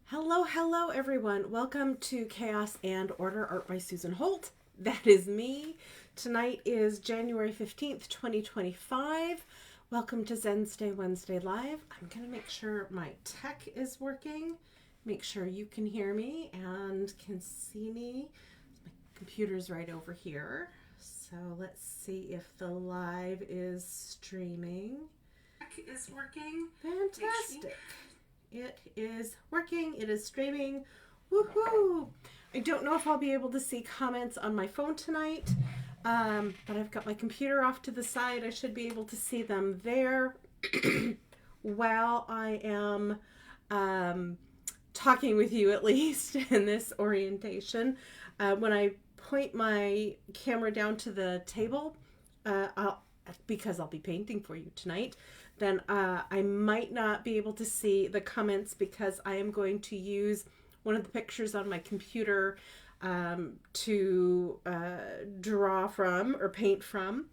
Hello everyone. Welcome to Chaos and Order Art by Susan Holt. That is me. Tonight is January 15th, 2025. Welcome to Wednesday Live. I'm going to make sure my tech is working. Make sure you can hear me and can see me. My computer's right over here. So let's see if the live is streaming. Tech is working. Fantastic. It is working. It is streaming. Woohoo! I don't know if I'll be able to see comments on my phone tonight, but I've got my computer off to the side. I should be able to see them there while I am talking with you, at least in this orientation. When I point my camera down to the table, because I'll be painting for you tonight, then I might not be able to see the comments because I am going to use one of the pictures on my computer to draw from or paint from.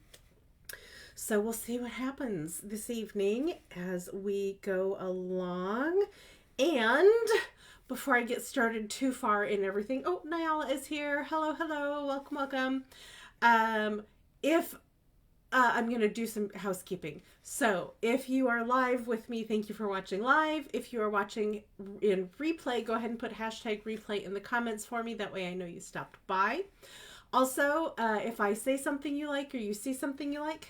So we'll see what happens this evening as we go along. And before I get started too far in everything, oh, Nyala is here. Hello, welcome. I'm going to do some housekeeping. So if you are live with me, thank you for watching live. If you are watching in replay, go ahead and put hashtag replay in the comments for me. That way I know you stopped by. Also, if I say something you like or you see something you like,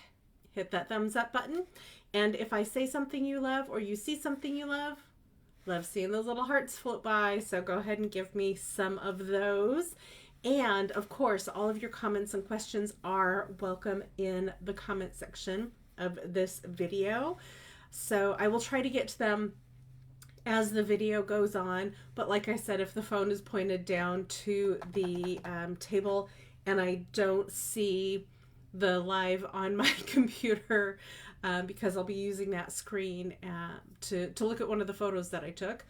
hit that thumbs up button. And if I say something you love or you see something you love seeing those little hearts float by. So go ahead and give me some of those. And of course, all of your comments and questions are welcome in the comment section of this video. So I will try to get to them as the video goes on. But like I said, if the phone is pointed down to the table and I don't see the live on my computer, because I'll be using that screen to look at one of the photos that I took,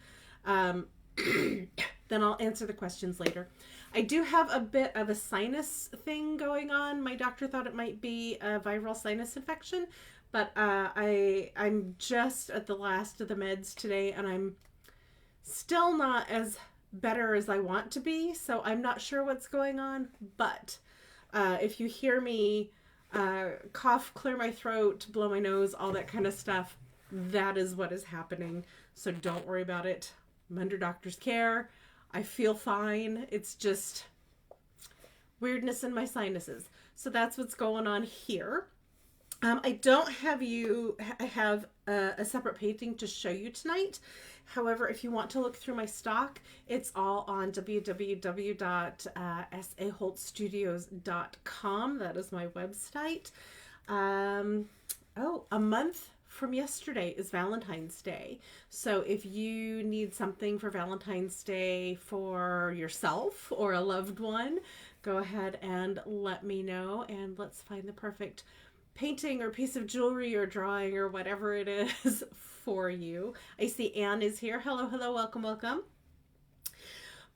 then I'll answer the questions later. I do have a bit of a sinus thing going on. My doctor thought it might be a viral sinus infection, but I'm just at the last of the meds today, and I'm still not as better as I want to be, so I'm not sure what's going on. But if you hear me cough, clear my throat, blow my nose, all that kind of stuff, that is what is happening. So don't worry about it. I'm under doctor's care. I feel fine. It's just weirdness in my sinuses. So that's what's going on here. I don't have a separate painting to show you tonight. However, if you want to look through my stock, it's all on www.saholtstudios.com. That is my website. A month from yesterday is Valentine's Day. So if you need something for Valentine's Day for yourself or a loved one, go ahead and let me know, and let's find the perfect painting or piece of jewelry or drawing or whatever it is for you. I see Anne is here. Hello, welcome.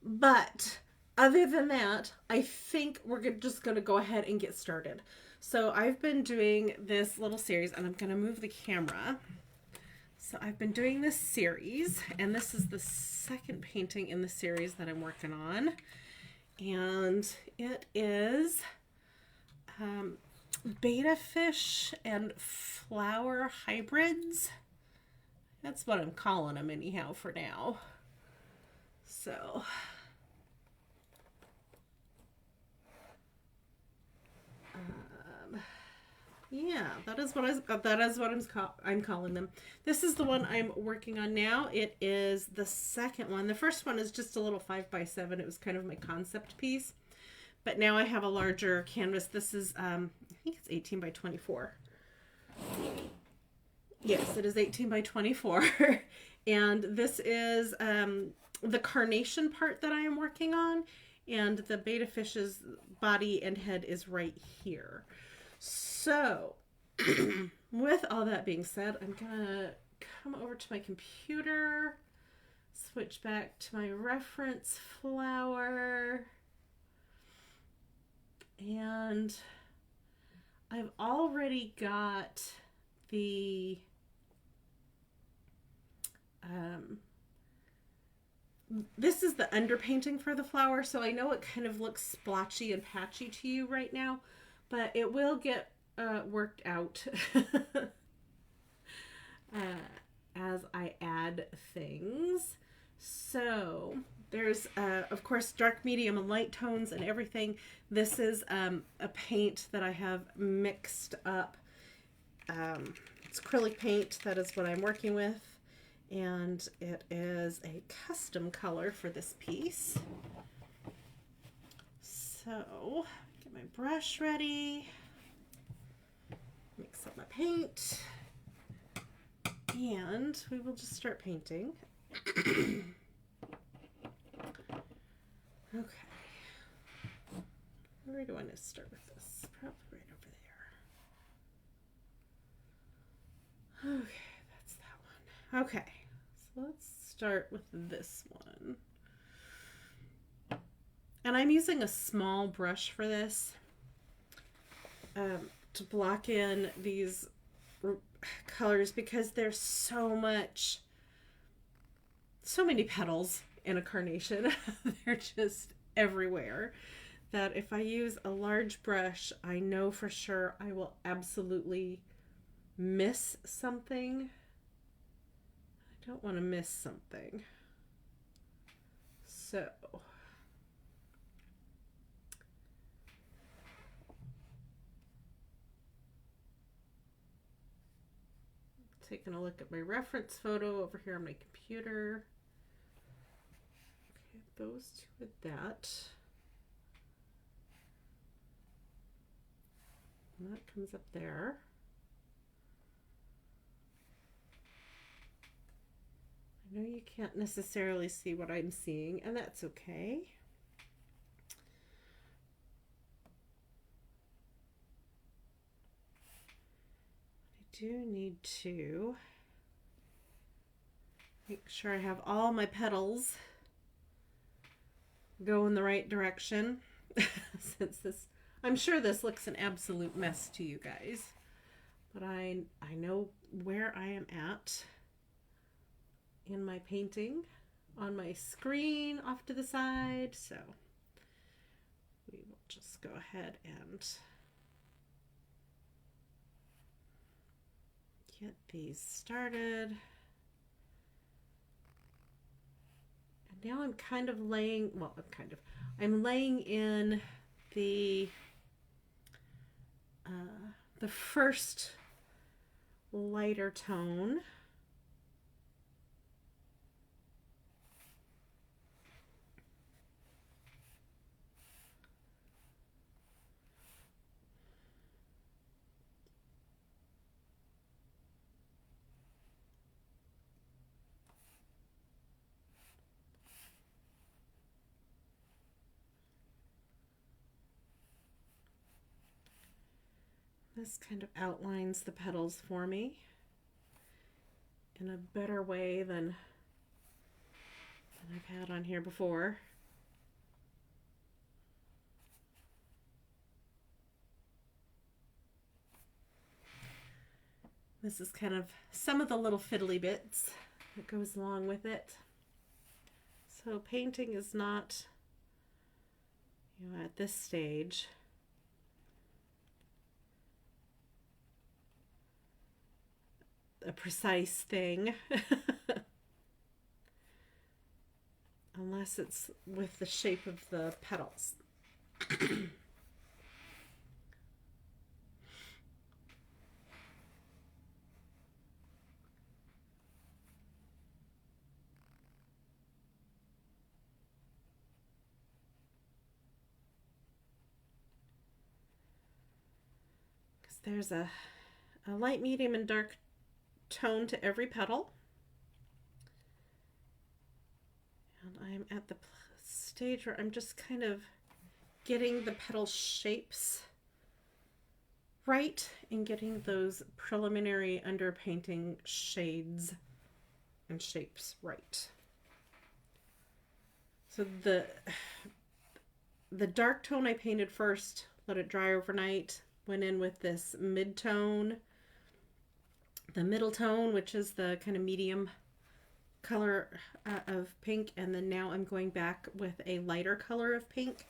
But other than that, I think we're just going to go ahead and get started. So I've been doing this little series, and I'm going to move the camera. So I've been doing this series, and this is the second painting in the series that I'm working on. And it is betta fish and flower hybrids. That's what I'm calling them anyhow for now. So yeah, that is what I'm calling them. This is the one I'm working on now. It is the second one. The first one is just a little 5x7. It was kind of my concept piece, but now I have a larger canvas. This is I think it's 18 by 24. Yes, it is 18 by 24. And this is the carnation part that I am working on, and the betta fish's body and head is right here. So, with all that being said, I'm going to come over to my computer, switch back to my reference flower, and I've already got the this is the underpainting for the flower, so I know it kind of looks splotchy and patchy to you right now, but it will get worked out as I add things. So there's, of course, dark, medium, and light tones and everything. This is a paint that I have mixed up. It's acrylic paint. That is what I'm working with. And it is a custom color for this piece. So, get my brush ready. Mix up my paint. And we will just start painting. Okay. Where do I want to start with this? Probably right over there. Okay, that's that one. Okay, so let's start with this one. And I'm using a small brush for this to block in these colors because there's so many petals in a carnation. They're just everywhere, that if I use a large brush, I know for sure I will absolutely miss something. I don't want to miss something. So taking a look at my reference photo over here on my computer. Okay, those two with that. And that comes up there. I know you can't necessarily see what I'm seeing, and that's okay. I do need to make sure I have all my petals go in the right direction. Since this, I'm sure this looks an absolute mess to you guys, but I know where I am at in my painting on my screen off to the side, so we will just go ahead and get these started. And now I'm kind of laying, well, I'm laying in the first lighter tone. This kind of outlines the petals for me in a better way than I've had on here before. This is kind of some of the little fiddly bits that goes along with it. So painting is not, at this stage, a precise thing. Unless it's with the shape of the petals. Because there's a light, medium, and dark tone to every petal. And I'm at the stage where I'm just kind of getting the petal shapes right and getting those preliminary underpainting shades and shapes right. So the dark tone I painted first, let it dry overnight, went in with this mid-tone, the middle tone, which is the kind of medium color of pink, and then now I'm going back with a lighter color of pink.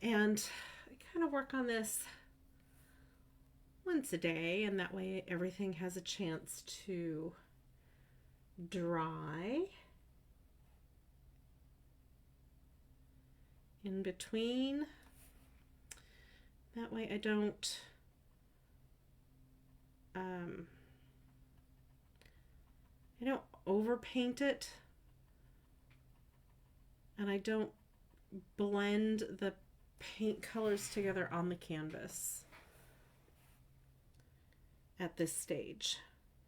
And I kind of work on this once a day, and that way everything has a chance to dry. In between. That way I don't overpaint it, and I don't blend the paint colors together on the canvas at this stage,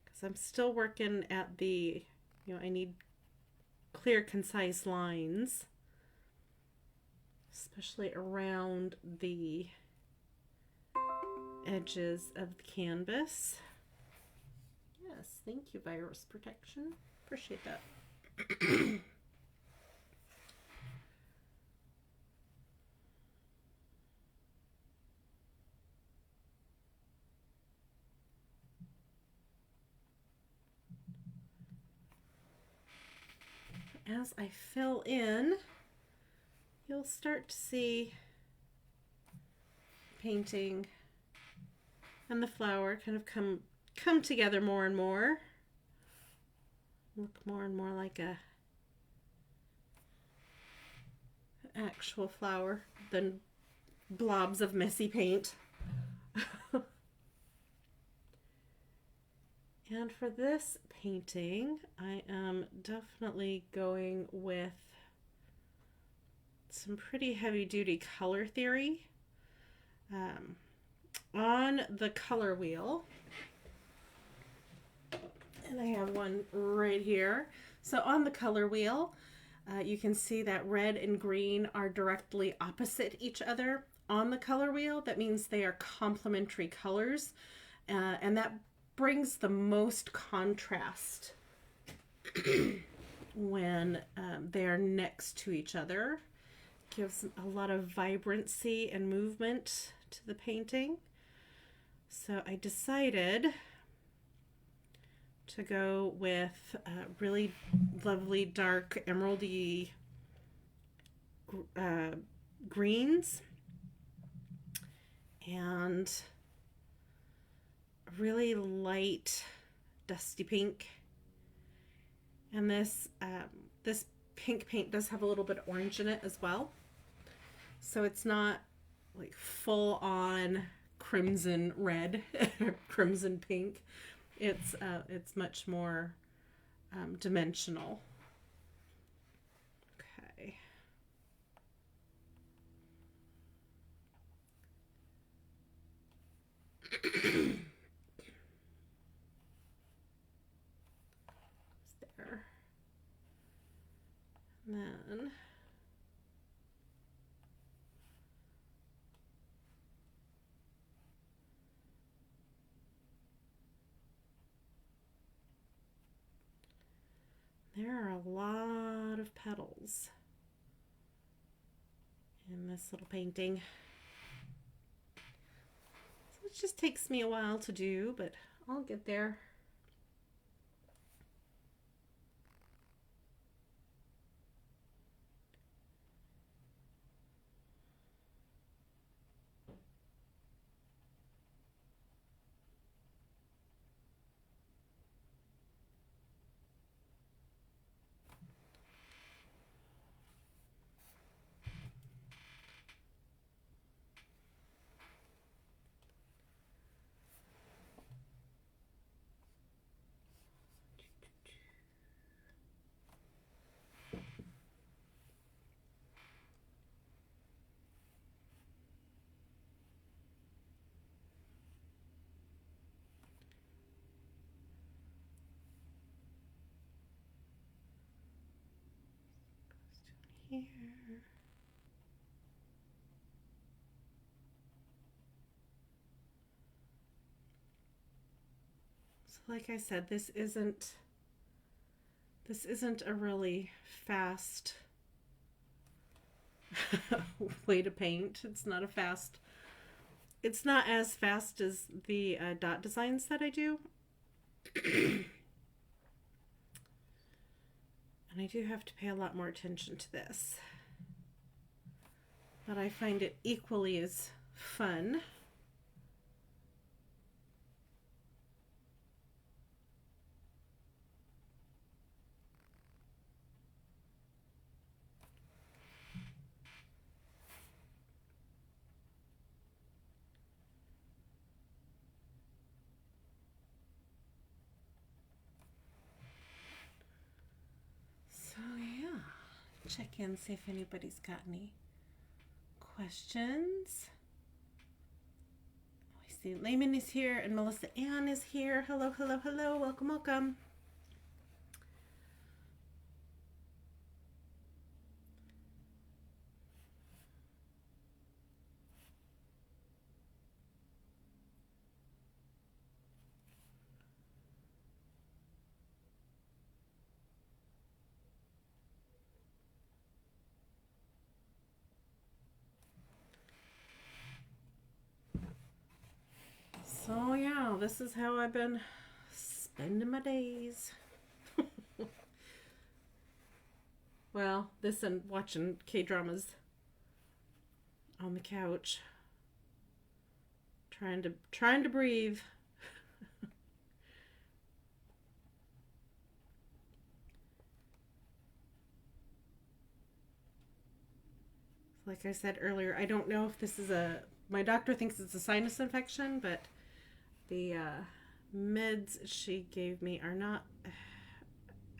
because I'm still working at the, I need clear, concise lines, especially around the edges of the canvas. Yes, thank you, virus protection. Appreciate that. As I fill in, you'll start to see painting and the flower kind of come together more and more. Look more and more like an actual flower than blobs of messy paint. And for this painting, I am definitely going with some pretty heavy-duty color theory. On the color wheel, and I have one right here. So on the color wheel, you can see that red and green are directly opposite each other on the color wheel. That means they are complementary colors, and that brings the most contrast when they are next to each other. Gives a lot of vibrancy and movement to the painting. So I decided to go with really lovely dark emeraldy greens and really light dusty pink. And this pink paint does have a little bit of orange in it as well. So it's not like full on crimson red, crimson pink. It's much more dimensional. Okay. There. And then there are a lot of petals in this little painting. So it just takes me a while to do, but I'll get there. Here. So like I said, this isn't a really fast way to paint. It's not as fast as the dot designs that I do. And I do have to pay a lot more attention to this. But I find it equally as fun. So yeah, check in, see if anybody's got any questions. I see Layman is here and Melissa Ann is here. Hello, hello, hello. Welcome, welcome. So yeah, this is how I've been spending my days. Well, this and watching K-dramas on the couch. Trying to breathe. Like I said earlier, I don't know if this is my doctor thinks it's a sinus infection, but the meds she gave me are not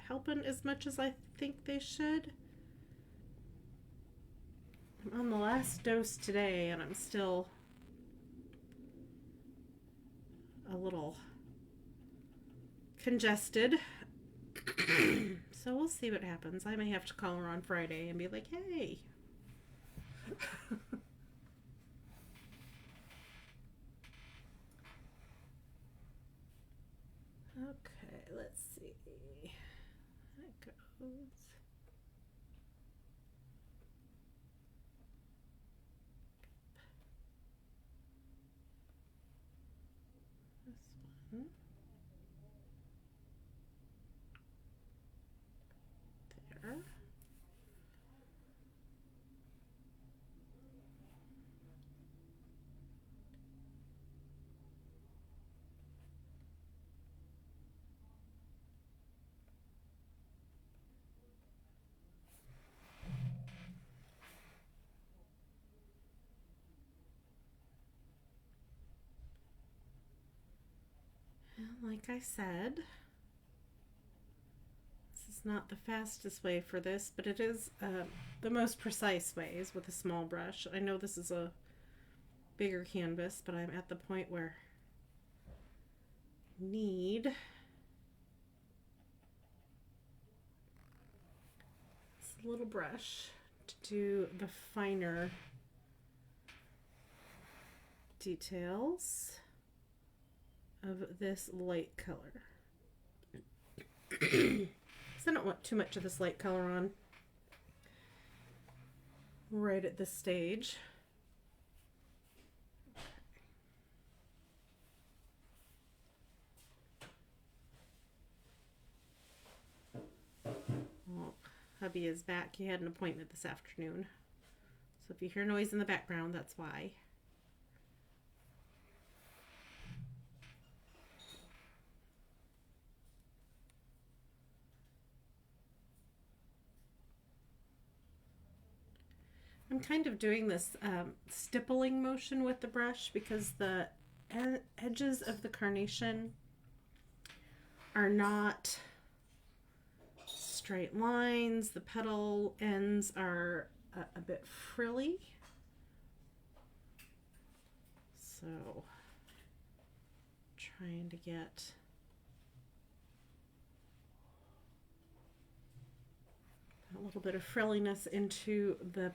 helping as much as I think they should. I'm on the last dose today and I'm still a little congested. So we'll see what happens. I may have to call her on Friday and be like, hey. Okay, let's see. That goes. This one. There. Like I said, this is not the fastest way for this, but it is the most precise way is with a small brush. I know this is a bigger canvas, but I'm at the point where I need this little brush to do the finer details of this light color. So I don't want too much of this light color on right at this stage. Well, hubby is back. He had an appointment this afternoon. So if you hear noise in the background, that's why. I'm kind of doing this stippling motion with the brush because the edges of the carnation are not straight lines. The petal ends are a bit frilly. So trying to get a little bit of frilliness into the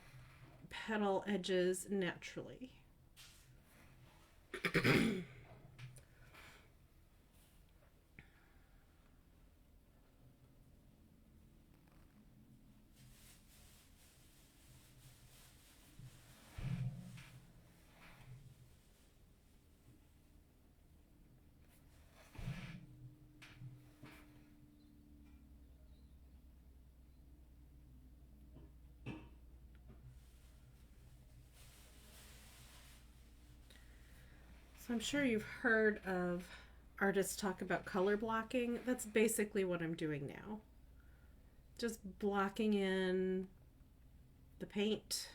petal edges naturally. So I'm sure you've heard of artists talk about color blocking. That's basically what I'm doing now. Just blocking in the paint.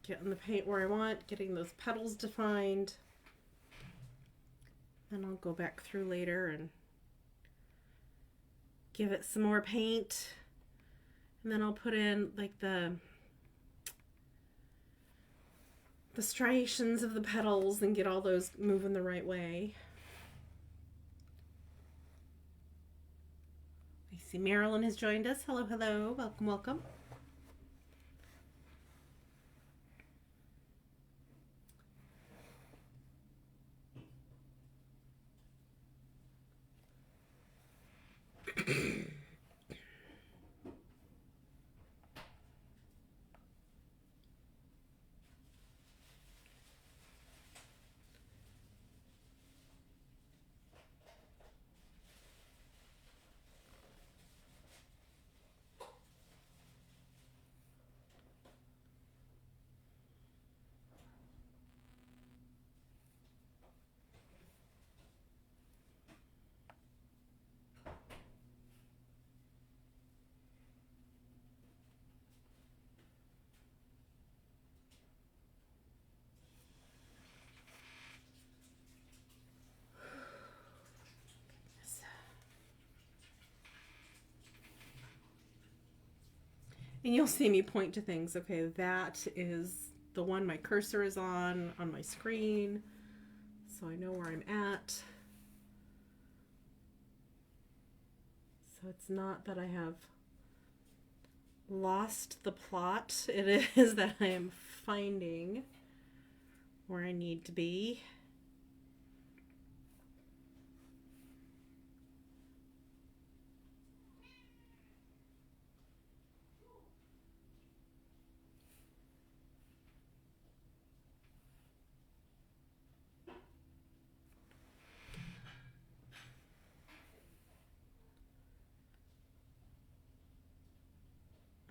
Getting the paint where I want, getting those petals defined. Then I'll go back through later and give it some more paint. And then I'll put in like the striations of the petals and get all those moving the right way. I see Marilyn has joined us. Hello, hello. Welcome, welcome. And you'll see me point to things. Okay, that is the one my cursor is on my screen. So I know where I'm at. So it's not that I have lost the plot. It is that I am finding where I need to be.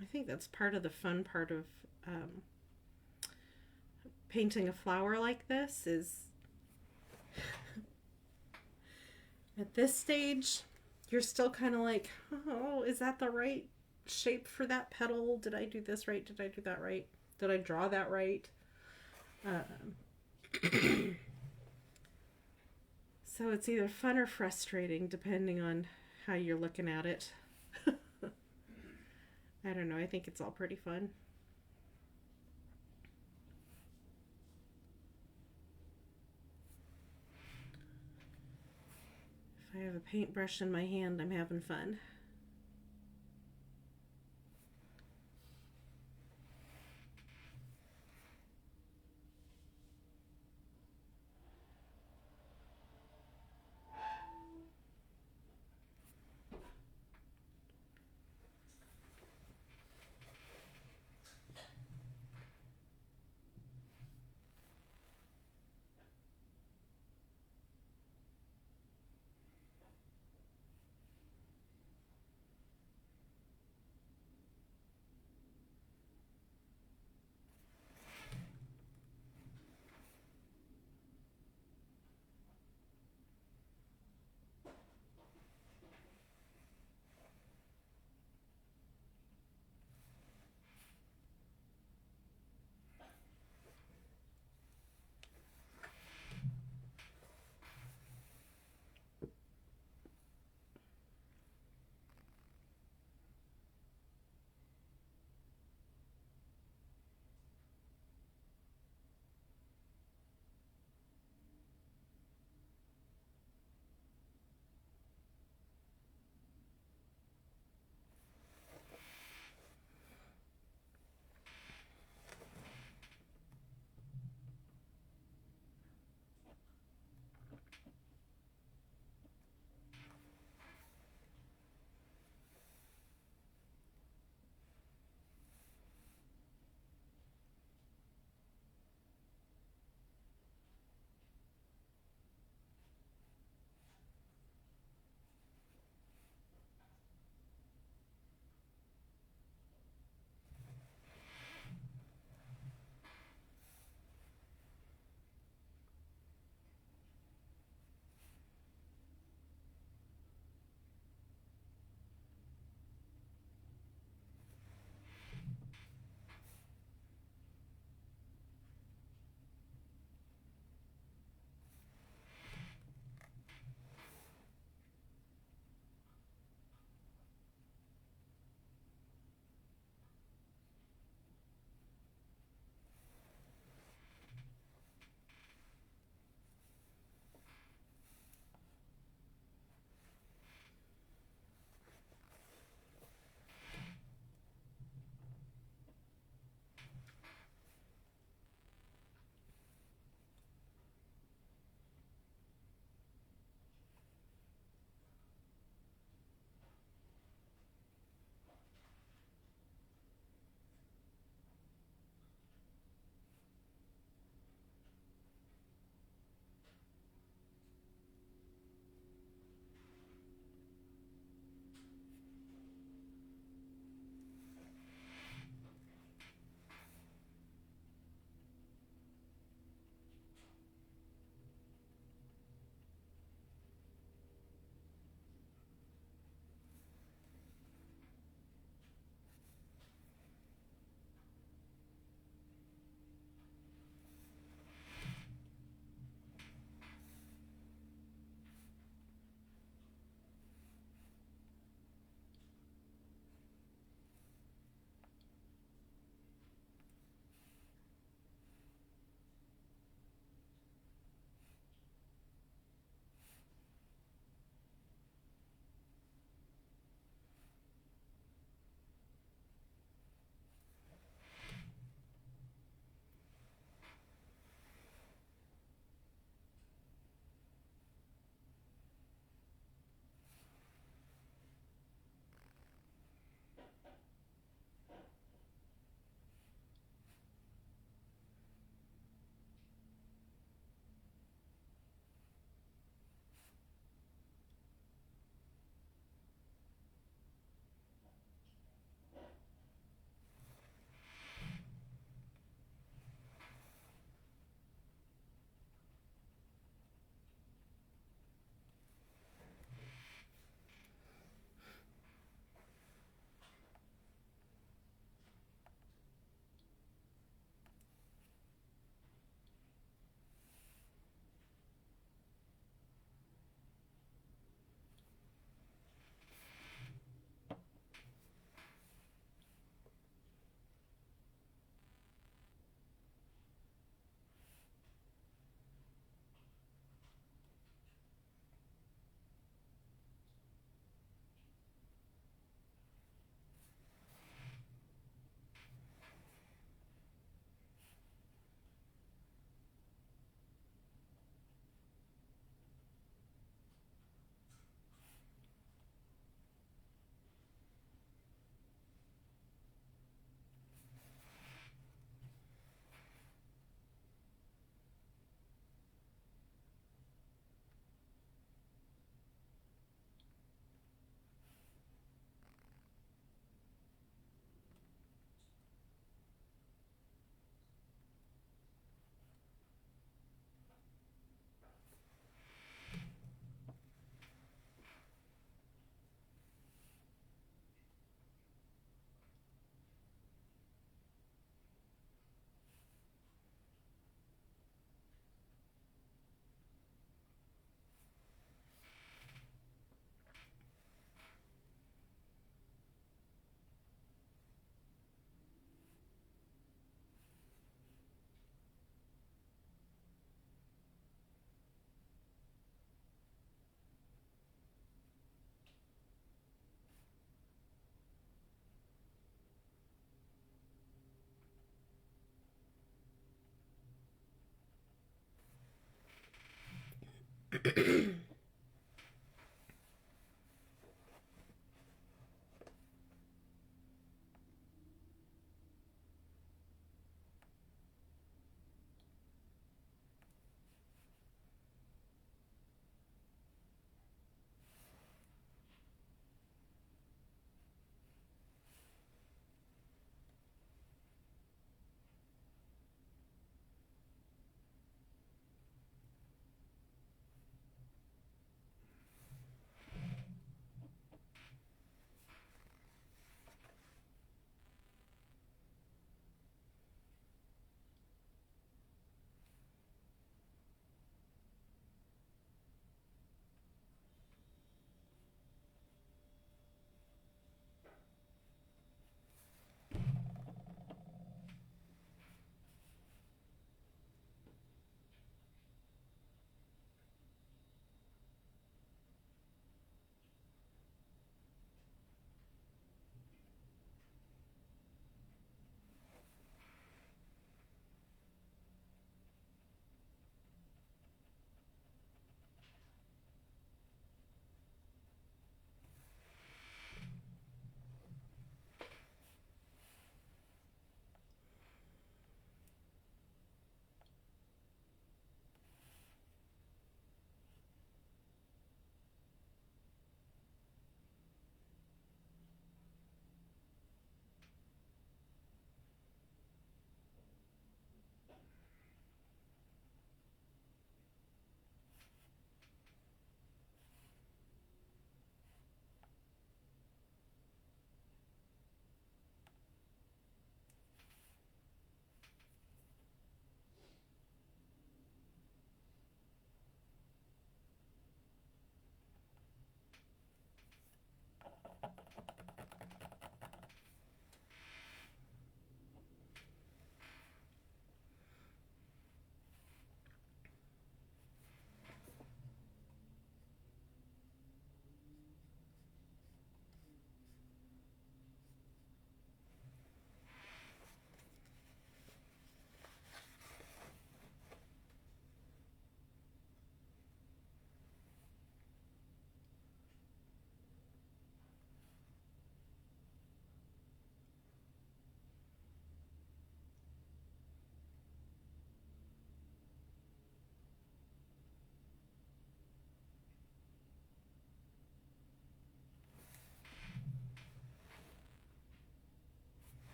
I think that's part of the fun part of painting a flower like this is at this stage you're still kind of like, oh, is that the right shape for that petal? Did I do this right? Did I do that right? Did I draw that right? So it's either fun or frustrating depending on how you're looking at it. I don't know. I think it's all pretty fun. If I have a paintbrush in my hand, I'm having fun.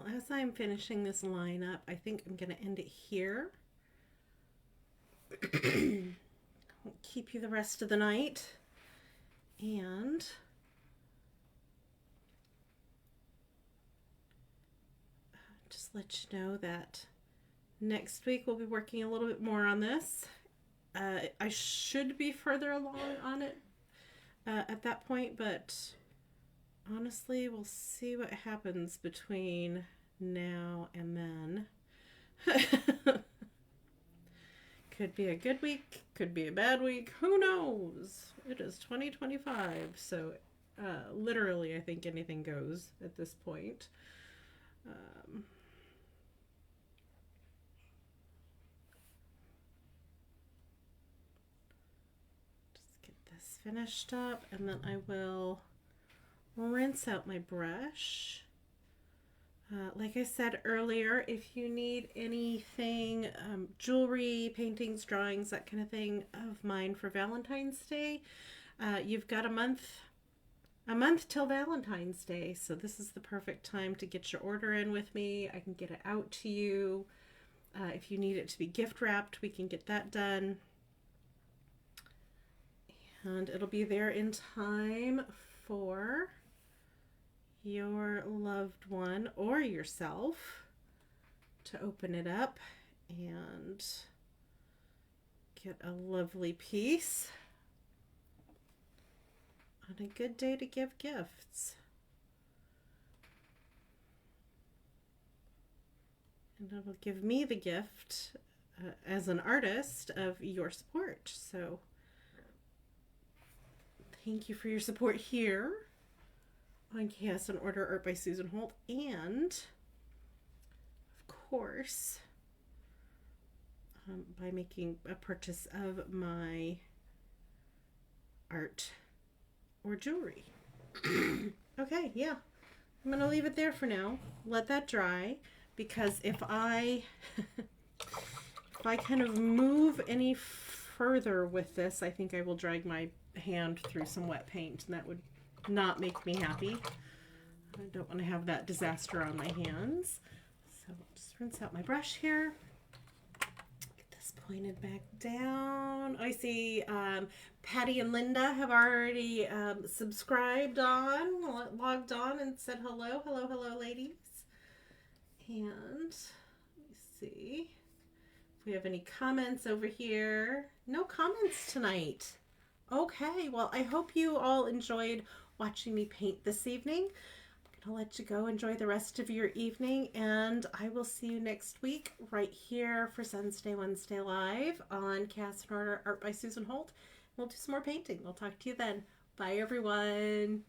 Well, as I'm finishing this line up, I think I'm going to end it here. Keep you the rest of the night. And just let you know that next week we'll be working a little bit more on this. I should be further along on it at that point, but honestly, we'll see what happens between now and then. Could be a good week, could be a bad week. Who knows? It is 2025, so literally, I think anything goes at this point. Um, just get this finished up, and then I will rinse out my brush. Like I said earlier, if you need anything, jewelry, paintings, drawings, that kind of thing of mine for Valentine's Day, you've got a month till Valentine's Day. So this is the perfect time to get your order in with me. I can get it out to you. If you need it to be gift wrapped, we can get that done. And it'll be there in time for your loved one or yourself to open it up and get a lovely piece on a good day to give gifts. And it will give me the gift as an artist of your support. So thank you for your support here on Chaos and Order Art by Susan Holt, and of course by making a purchase of my art or jewelry. Okay, yeah, I'm gonna leave it there for now. Let that dry, because if I kind of move any further with this, I think I will drag my hand through some wet paint, and that would not make me happy. I don't want to have that disaster on my hands. So I'll just rinse out my brush here. Get this pointed back down. I see Patty and Linda have already subscribed on, logged on and said hello. Hello, hello, ladies. And let me see if we have any comments over here. No comments tonight. Okay, well, I hope you all enjoyed watching me paint this evening. I'm going to let you go enjoy the rest of your evening, and I will see you next week right here for Wednesday Live on Chaos and Order Art by Susan Holt. We'll do some more painting. We'll talk to you then. Bye, everyone.